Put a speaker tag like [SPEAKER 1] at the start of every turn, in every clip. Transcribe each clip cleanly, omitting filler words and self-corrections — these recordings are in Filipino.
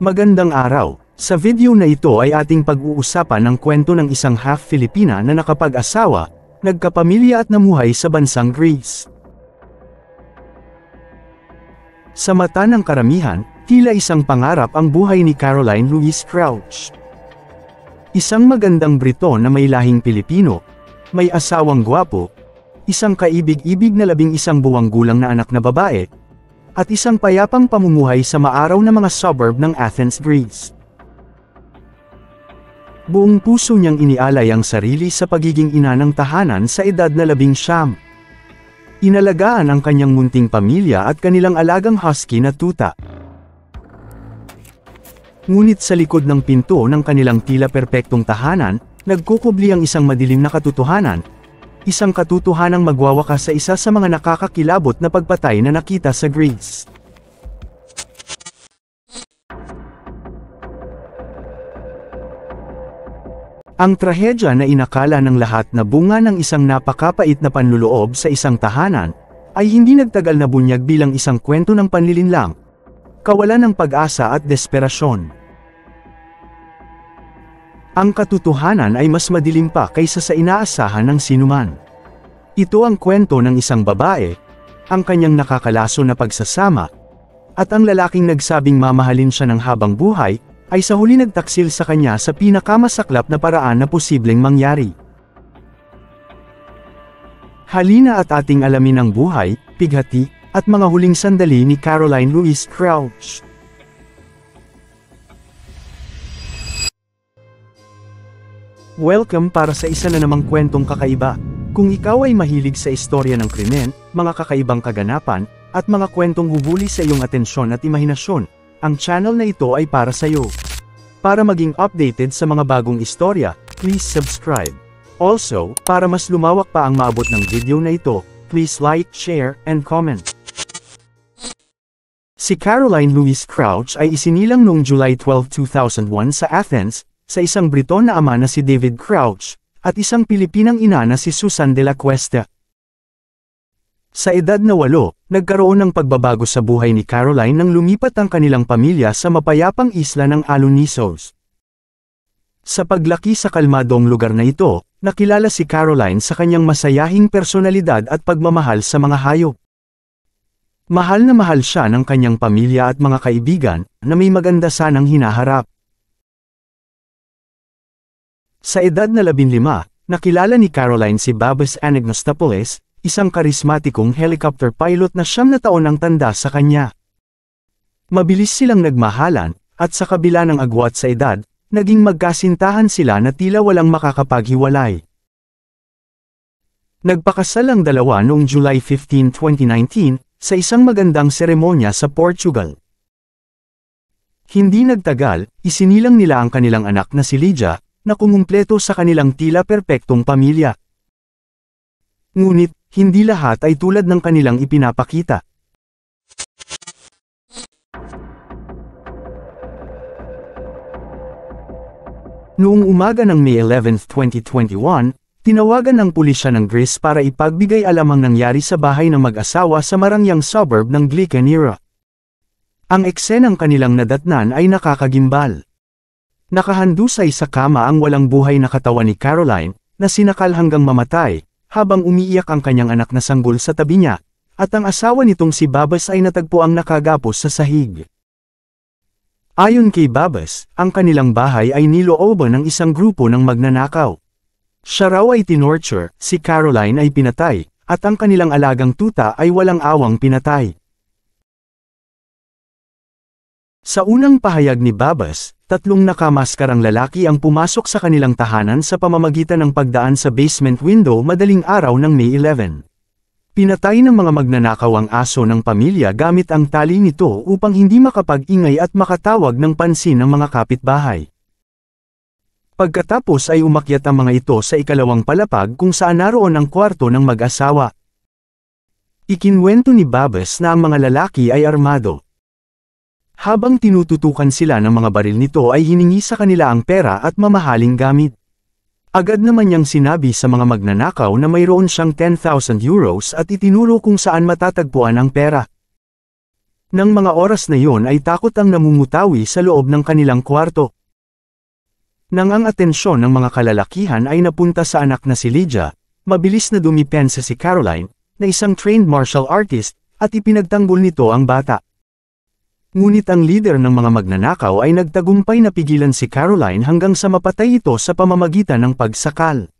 [SPEAKER 1] Magandang araw! Sa video na ito ay ating pag-uusapan ang kwento ng isang half-Filipina na nakapag-asawa, nagkapamilya at namuhay sa bansang Greece. Sa mata ng karamihan, tila isang pangarap ang buhay ni Caroline Louise Crouch. Isang magandang Briton na may lahing Pilipino, may asawang gwapo, isang kaibig-ibig na 11 buwang gulang na anak na babae, at isang payapang pamumuhay sa maaraw na mga suburb ng Athens, Greece. Buong puso niyang inialay ang sarili sa pagiging ina ng tahanan sa edad na 19. Inalagaan ang kanyang munting pamilya at kanilang alagang husky na tuta. Ngunit sa likod ng pinto ng kanilang tila perpektong tahanan, nagkukubli ang isang madilim na katotohanan. Isang katotohanang magwawakas sa isa sa mga nakakakilabot na pagpatay na nakita sa Greece. Ang trahedya na inakala ng lahat na bunga ng isang napakapait na panluloob sa isang tahanan, ay hindi nagtagal na bunyag bilang isang kwento ng panlilinlang, kawalan ng pag-asa at desperasyon. Ang katotohanan ay mas madilim pa kaysa sa inaasahan ng sinuman. Ito ang kwento ng isang babae, ang kanyang nakakalaso na pagsasama, at ang lalaking nagsabing mamahalin siya ng habang buhay, ay sa huli nagtaksil sa kanya sa pinakamasaklap na paraan na posibleng mangyari. Halina at ating alamin ang buhay, pighati, at mga huling sandali ni Caroline Louise Crouch. Welcome para sa isa na namang kwentong kakaiba. Kung ikaw ay mahilig sa istorya ng krimen, mga kakaibang kaganapan, at mga kwentong hubuli sa iyong atensyon at imahinasyon, ang channel na ito ay para sa iyo. Para maging updated sa mga bagong istorya, please subscribe. Also, para mas lumawak pa ang maabot ng video na ito, please like, share, and comment. Si Caroline Louise Crouch ay isinilang noong July 12, 2001 sa Athens, sa isang Briton na ama na si David Crouch, at isang Pilipinang ina na si Susan de la Cuesta. Sa edad na 8, nagkaroon ng pagbabago sa buhay ni Caroline nang lumipat ang kanilang pamilya sa mapayapang isla ng Alonissos. Sa paglaki sa kalmadong lugar na ito, nakilala si Caroline sa kanyang masayahing personalidad at pagmamahal sa mga hayop. Mahal na mahal siya ng kanyang pamilya at mga kaibigan, na may maganda sanang hinaharap. Sa edad na 15, nakilala ni Caroline si Babis Anagnostopoulos, isang karismatikong helicopter pilot na 9 na taon ang tanda sa kanya. Mabilis silang nagmahalan, at sa kabila ng agwat sa edad, naging magkasintahan sila na tila walang makakapaghiwalay. Nagpakasal ang dalawa noong July 15, 2019, sa isang magandang seremonya sa Portugal. Hindi nagtagal, isinilang nila ang kanilang anak na si Lydia, na kumumpleto sa kanilang tila perpektong pamilya. Ngunit, hindi lahat ay tulad ng kanilang ipinapakita. Noong umaga ng May 11, 2021, tinawagan ng pulisya ng Greece para ipagbigay alam ang nangyari sa bahay ng mag-asawa sa marangyang suburb ng Glykernera. Ang eksenang kanilang nadatnan ay nakakagimbal. Nakahandusay sa kama ang walang buhay na katawan ni Caroline, na sinakal hanggang mamatay, habang umiiyak ang kanyang anak na sanggol sa tabi niya, at ang asawa nitong si Babas ay natagpuang nakagapos sa sahig. Ayon kay Babas, ang kanilang bahay ay nilooban ng isang grupo ng magnanakaw. Siya raw ay tinorture, si Caroline ay pinatay, at ang kanilang alagang tuta ay walang awang pinatay. Sa unang pahayag ni Babas, 3 nakamaskarang lalaki ang pumasok sa kanilang tahanan sa pamamagitan ng pagdaan sa basement window madaling araw ng May 11. Pinatay ng mga magnanakaw ang aso ng pamilya gamit ang tali nito upang hindi makapag-ingay at makatawag ng pansin ng mga kapitbahay. Pagkatapos ay umakyat ang mga ito sa ikalawang palapag kung saan naroon ang kwarto ng mag-asawa. Ikinwento ni Babas na ang mga lalaki ay armado. Habang tinututukan sila ng mga baril nito ay hiningi sa kanila ang pera at mamahaling gamit. Agad naman niyang sinabi sa mga magnanakaw na mayroon siyang €10,000 at itinuro kung saan matatagpuan ang pera. Nang mga oras na yon ay takot ang namumutawi sa loob ng kanilang kwarto. Nang ang atensyon ng mga kalalakihan ay napunta sa anak na si Lydia, mabilis na dumipensa si Caroline, na isang trained martial artist, at ipinagtanggol nito ang bata. Ngunit ang leader ng mga magnanakaw ay nagtagumpay na pigilan si Caroline hanggang sa mapatay ito sa pamamagitan ng pagsakal.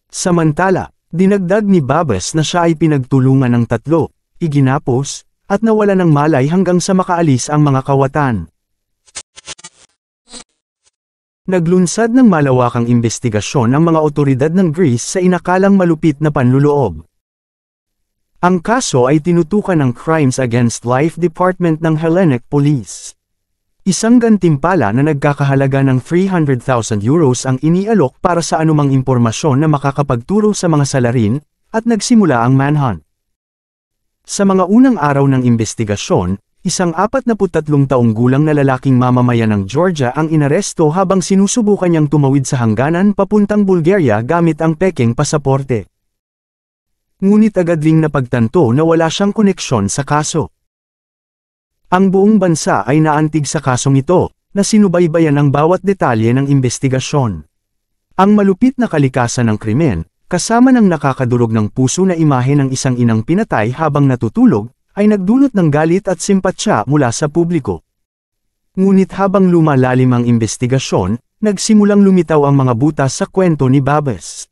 [SPEAKER 1] Samantala, dinagdag ni Babas na siya ay pinagtulungan ng tatlo, iginapos, at nawala ng malay hanggang sa makaalis ang mga kawatan. Naglunsad ng malawakang investigasyon ang mga otoridad ng Greece sa inakalang malupit na panluloob. Ang kaso ay tinutukan ng Crimes Against Life Department ng Hellenic Police. Isang gantimpala na nagkakahalaga ng 300,000 euros ang inialok para sa anumang impormasyon na makakapagturo sa mga salarin, at nagsimula ang manhunt. Sa mga unang araw ng investigasyon, isang 43 taong gulang na lalaking mamamayan ng Georgia ang inaresto habang sinusubukan niyang tumawid sa hangganan papuntang Bulgaria gamit ang pekeng pasaporte. Ngunit agad ding napagtanto na wala siyang koneksyon sa kaso. Ang buong bansa ay naantig sa kasong ito, na sinubaybayan ang bawat detalye ng investigasyon. Ang malupit na kalikasan ng krimen, kasama ng nakakadurog ng puso na imahe ng isang inang pinatay habang natutulog, ay nagdulot ng galit at simpatsya mula sa publiko. Ngunit habang lumalalim ang investigasyon, nagsimulang lumitaw ang mga butas sa kwento ni Babas.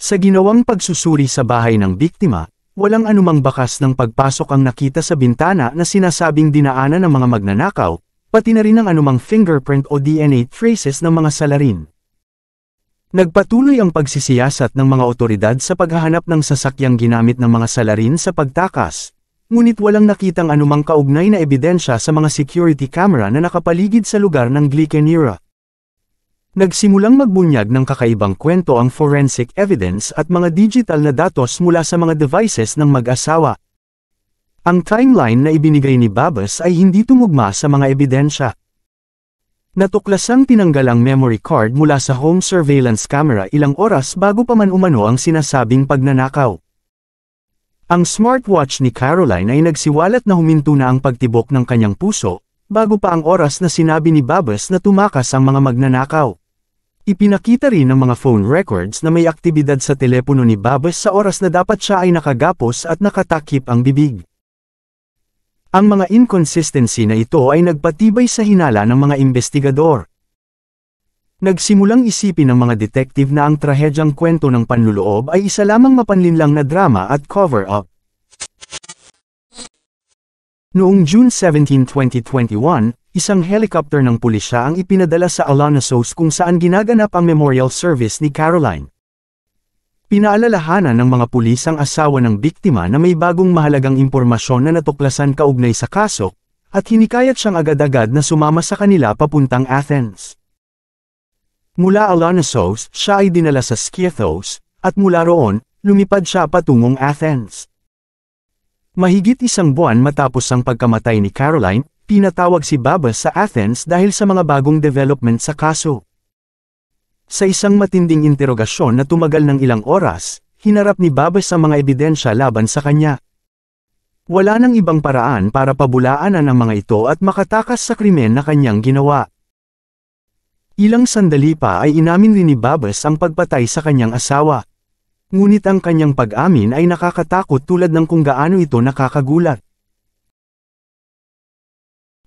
[SPEAKER 1] Sa ginawang pagsusuri sa bahay ng biktima, walang anumang bakas ng pagpasok ang nakita sa bintana na sinasabing dinaanan ng mga magnanakaw, pati na rin ang anumang fingerprint o DNA traces ng mga salarin. Nagpatuloy ang pagsisiyasat ng mga otoridad sa paghahanap ng sasakyang ginamit ng mga salarin sa pagtakas, ngunit walang nakitang anumang kaugnay na ebidensya sa mga security camera na nakapaligid sa lugar ng Glikenira. Nagsimulang magbunyag ng kakaibang kwento ang forensic evidence at mga digital na datos mula sa mga devices ng mag-asawa. Ang timeline na ibinigay ni Babas ay hindi tumugma sa mga ebidensya. Natuklasang tinanggal ang memory card mula sa home surveillance camera ilang oras bago pa man umano ang sinasabing pagnanakaw. Ang smartwatch ni Caroline ay nagsiwalat na huminto na ang pagtibok ng kanyang puso, bago pa ang oras na sinabi ni Babas na tumakas ang mga magnanakaw. Ipinakita rin ng mga phone records na may aktibidad sa telepono ni Babas sa oras na dapat siya ay nakagapos at nakatakip ang bibig. Ang mga inconsistency na ito ay nagpatibay sa hinala ng mga investigador. Nagsimulang isipin ng mga detective na ang trahedyang kwento ng panluloob ay isa lamang mapanlinlang na drama at cover-up. Noong June 17, 2021, isang helicopter ng pulisya ang ipinadala sa Alanasos kung saan ginaganap ang memorial service ni Caroline. Pinaalalahanan ng mga pulis ang asawa ng biktima na may bagong mahalagang impormasyon na natuklasan kaugnay sa kaso, at hinikayat siyang agad-agad na sumama sa kanila papuntang Athens. Mula Alanasos, siya ay dinala sa Skiathos, at mula roon, lumipad siya patungong Athens. Mahigit isang buwan matapos ang pagkamatay ni Caroline, pinatawag si Babas sa Athens dahil sa mga bagong development sa kaso. Sa isang matinding interogasyon na tumagal ng ilang oras, hinarap ni Babas ang mga ebidensya laban sa kanya. Wala nang ibang paraan para pabulaanan ang mga ito at makatakas sa krimen na kanyang ginawa. Ilang sandali pa ay inamin rin ni Babas ang pagpatay sa kanyang asawa. Ngunit ang kanyang pag-amin ay nakakatakot tulad ng kung gaano ito nakakagulat.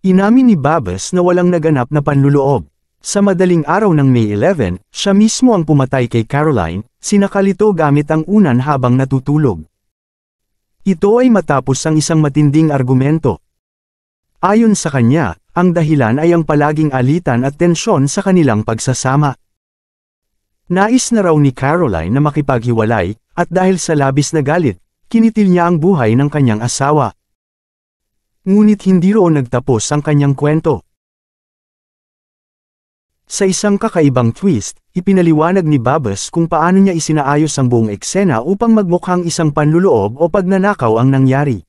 [SPEAKER 1] Inamin ni Babas na walang naganap na panluloob. Sa madaling araw ng May 11, siya mismo ang pumatay kay Caroline, sinakal ito gamit ang unan habang natutulog. Ito ay matapos ang isang matinding argumento. Ayon sa kanya, ang dahilan ay ang palaging alitan at tensyon sa kanilang pagsasama. Nais na raw ni Caroline na makipaghiwalay, at dahil sa labis na galit, kinitil niya ang buhay ng kanyang asawa. Ngunit hindi roon nagtapos ang kanyang kwento. Sa isang kakaibang twist, ipinaliwanag ni Babas kung paano niya isinaayos ang buong eksena upang magmukhang isang panluloob o pagnanakaw ang nangyari.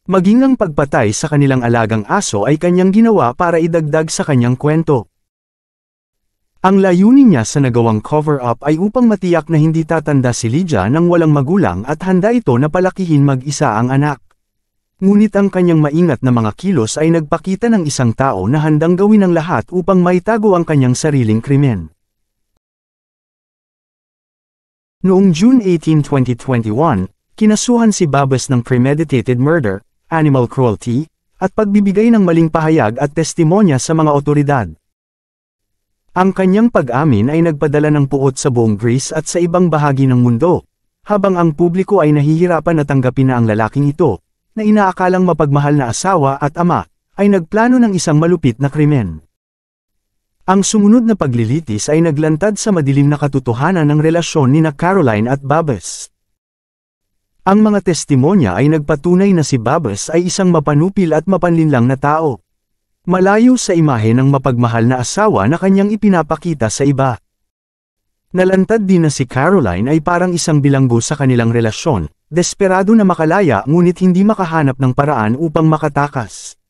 [SPEAKER 1] Maging ang pagpatay sa kanilang alagang aso ay kanyang ginawa para idagdag sa kanyang kwento. Ang layunin niya sa nagawang cover-up ay upang matiyak na hindi tatanda si Lydia nang walang magulang at handa ito na palakihin mag-isa ang anak. Ngunit ang kanyang maingat na mga kilos ay nagpakita ng isang tao na handang gawin ang lahat upang maitago ang kanyang sariling krimen. Noong June 18, 2021, kinasuhan si Babes ng premeditated murder, animal cruelty, at pagbibigay ng maling pahayag at testimonya sa mga otoridad. Ang kanyang pag-amin ay nagpadala ng puot sa buong Greece at sa ibang bahagi ng mundo, habang ang publiko ay nahihirapan na tanggapin na ang lalaking ito, na inaakalang mapagmahal na asawa at ama, ay nagplano ng isang malupit na krimen. Ang sumunod na paglilitis ay naglantad sa madilim na katotohanan ng relasyon nina Caroline at Babes. Ang mga testimonya ay nagpatunay na si Babes ay isang mapanupil at mapanlinlang na tao. Malayo sa imahe ng mapagmahal na asawa na kanyang ipinapakita sa iba. Nalantad din na si Caroline ay parang isang bilanggo sa kanilang relasyon, desperado na makalaya ngunit hindi makahanap ng paraan upang makatakas.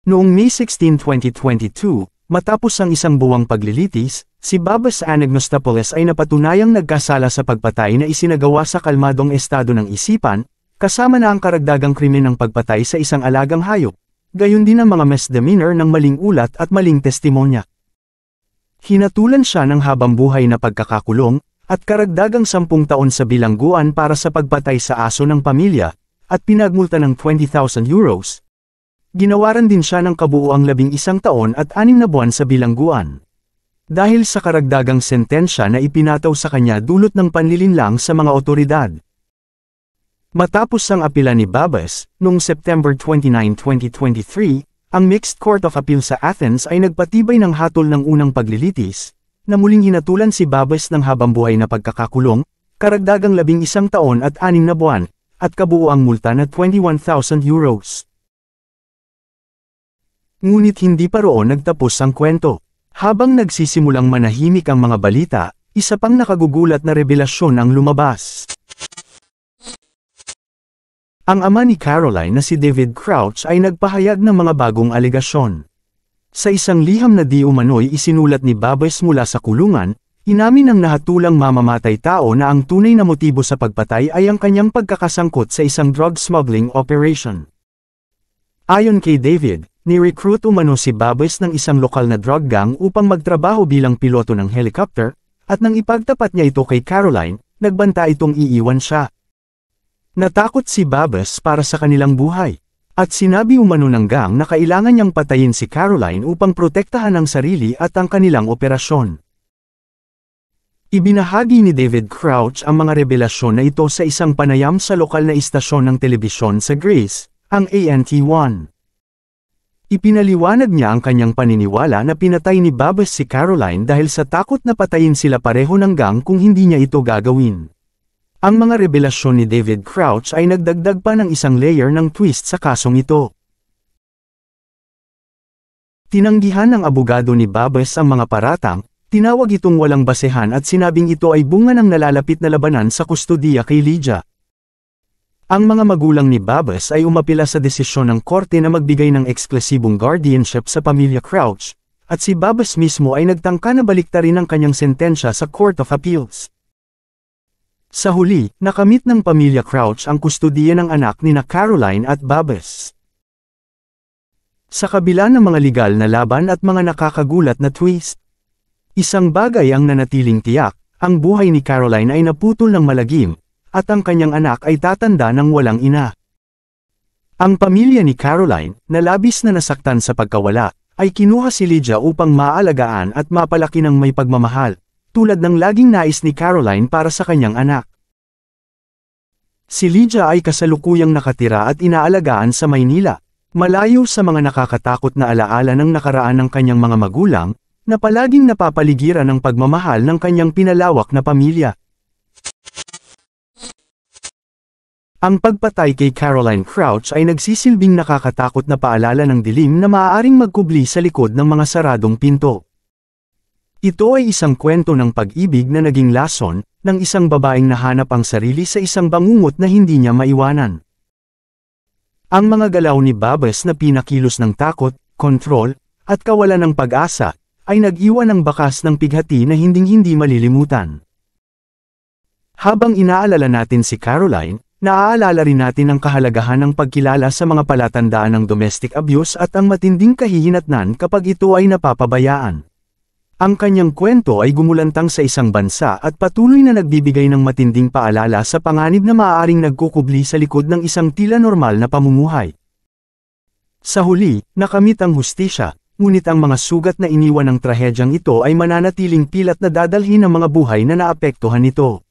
[SPEAKER 1] Noong May 16, 2022, matapos ang isang buwang paglilitis, si Babes Anagnostopoulos ay napatunayang nagkasala sa pagpatay na isinagawa sa kalmadong estado ng isipan, kasama na ang karagdagang krimen ng pagpatay sa isang alagang hayop, gayon din ang mga misdemeanor ng maling ulat at maling testimonya. Hinatulan siya ng habambuhay na pagkakakulong, at karagdagang 10 taon sa bilangguan para sa pagpatay sa aso ng pamilya, at pinagmulta ng €20,000. Ginawaran din siya ng kabuuang 11 taon at 6 na buwan sa bilangguan. Dahil sa karagdagang sentensya na ipinataw sa kanya dulot ng panlilinlang sa mga otoridad. Matapos ang apela ni Babes, noong September 29, 2023, ang Mixed Court of Appeal sa Athens ay nagpatibay ng hatol ng unang paglilitis, na muling hinatulan si Babes ng habambuhay na pagkakakulong, karagdagang 11 taon at 6 na buwan, at kabuuang multa na €21,000. Ngunit hindi pa roon nagtapos ang kwento. Habang nagsisimulang manahimik ang mga balita, isa pang nakagugulat na revelasyon ang lumabas. Ang ama ni Caroline na si David Crouch ay nagpahayag ng mga bagong alegasyon. Sa isang liham na di umano'y isinulat ni Babes mula sa kulungan, inamin ng nahatulang mamamatay tao na ang tunay na motibo sa pagpatay ay ang kanyang pagkakasangkot sa isang drug smuggling operation. Ayon kay David, ni-recruit umano si Babes ng isang lokal na drug gang upang magtrabaho bilang piloto ng helicopter, at nang ipagtapat niya ito kay Caroline, nagbanta itong iiwan siya. Natakot si Babes para sa kanilang buhay, at sinabi umano ng gang na kailangan niyang patayin si Caroline upang protektahan ang sarili at ang kanilang operasyon. Ibinahagi ni David Crouch ang mga revelasyon na ito sa isang panayam sa lokal na istasyon ng telebisyon sa Greece, ang ANT1. Ipinaliwanag niya ang kanyang paniniwala na pinatay ni Babes si Caroline dahil sa takot na patayin sila pareho ng gang kung hindi niya ito gagawin. Ang mga revelasyon ni David Crouch ay nagdagdag pa ng isang layer ng twist sa kasong ito. Tinanggihan ng abogado ni Babes ang mga paratang, tinawag itong walang basehan at sinabing ito ay bunga ng nalalapit na labanan sa kustodiya kay Lydia. Ang mga magulang ni Babes ay umapila sa desisyon ng korte na magbigay ng eksklusibong guardianship sa pamilya Crouch, at si Babes mismo ay nagtangka na baliktarin ang kanyang sentensya sa Court of Appeals. Sa huli, nakamit ng pamilya Crouch ang kustodiya ng anak nina Caroline at Babes. Sa kabila ng mga legal na laban at mga nakakagulat na twist, isang bagay ang nanatiling tiyak, ang buhay ni Caroline ay naputol ng malagim, at ang kanyang anak ay tatanda ng walang ina. Ang pamilya ni Caroline, na labis na nasaktan sa pagkawala, ay kinuha si Lydia upang maalagaan at mapalaki ng may pagmamahal, tulad ng laging nais ni Caroline para sa kanyang anak. Si Lydia ay kasalukuyang nakatira at inaalagaan sa Maynila, malayo sa mga nakakatakot na alaala ng nakaraan ng kanyang mga magulang, na palaging napapaligiran ng pagmamahal ng kanyang pinalawak na pamilya. Ang pagpatay kay Caroline Crouch ay nagsisilbing nakakatakot na paalala ng dilim na maaaring magkubli sa likod ng mga saradong pinto. Ito ay isang kwento ng pag-ibig na naging lason, ng isang babaeng nahanap ang sarili sa isang bangungot na hindi niya maiwanan. Ang mga galaw ni Babes na pinakilos ng takot, kontrol, at kawalan ng pag-asa, ay nag-iwan ng bakas ng pighati na hinding-hindi malilimutan. Habang inaalala natin si Caroline, Naaalala rin natin ang kahalagahan ng pagkilala sa mga palatandaan ng domestic abuse at ang matinding kahihinatnan kapag ito ay napapabayaan. Ang kanyang kwento ay gumulantang sa isang bansa at patuloy na nagbibigay ng matinding paalala sa panganib na maaaring nagkukubli sa likod ng isang tila normal na pamumuhay. Sa huli, nakamit ang hustisya, ngunit ang mga sugat na iniwan ng trahedyang ito ay mananatiling pilat na dadalhin ng mga buhay na naapektuhan nito.